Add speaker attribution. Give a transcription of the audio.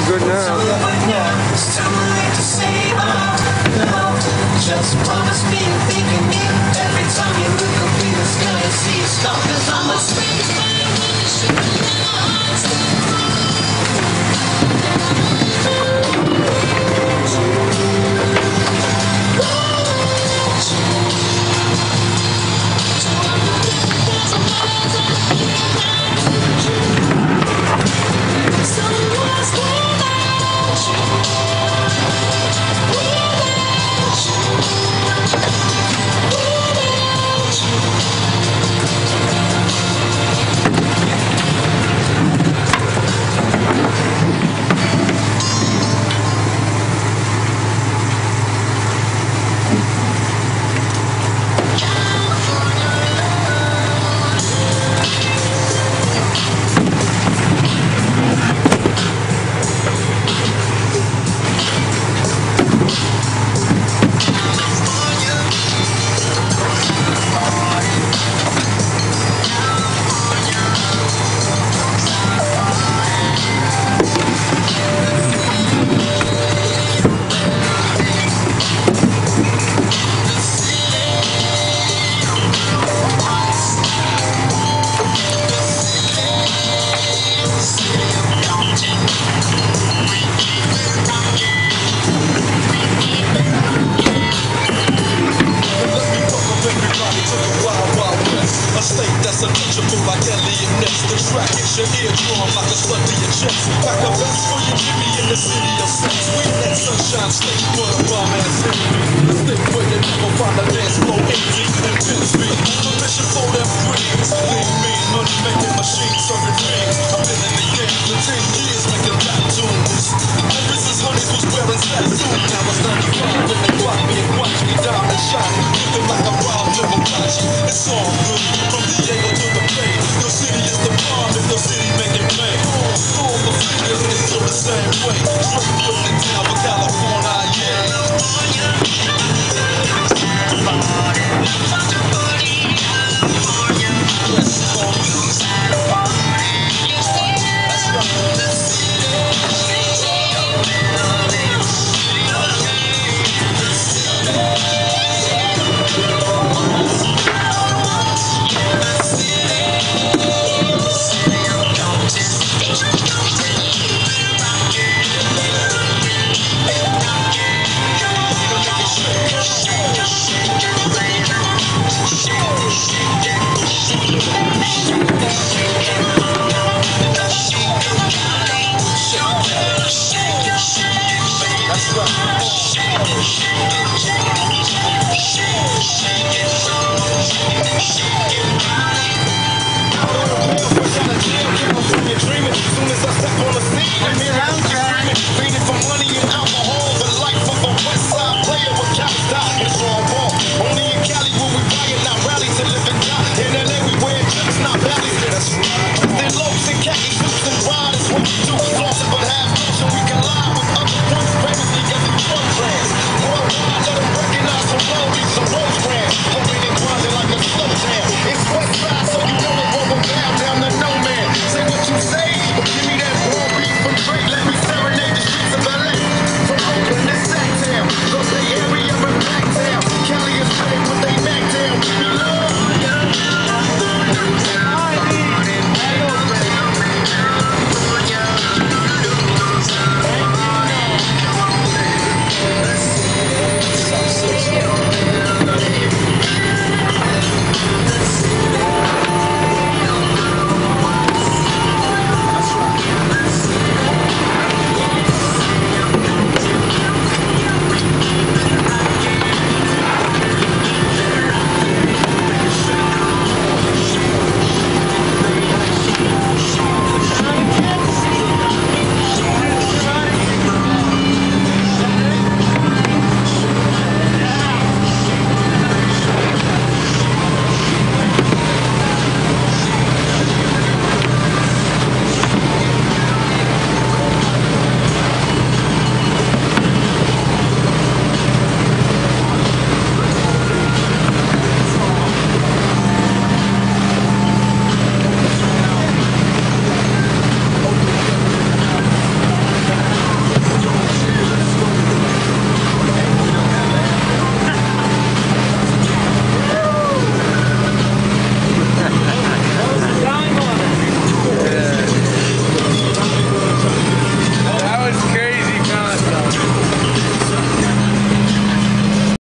Speaker 1: good now.
Speaker 2: Just promise me you're thinking me. Every time you look up in the sky, you see a star. 'Cause I'm a strange man with a shivering in my heart.
Speaker 3: Untouchable like Elliot Ness. The track hits your eardrum like a slug to your chest. Pack a vest for your Jimmy in the city of sex. We let sunshine stay for the bomb ass enemy. The stick where you never find a dance floor empty and 10 speed. Permission for them dreams. Lean me, money making machine serving dreams. I've been in the game for 10 years making rap tunes. Ever since Honeys was wearing tattoos. Now it's 95 when they rock me and watch me diamond shining. Looking like a Rob Liberace. It's all good from Diego to the Bay. Your city is the bomb and your city make it pay. All the fingers get to the same way.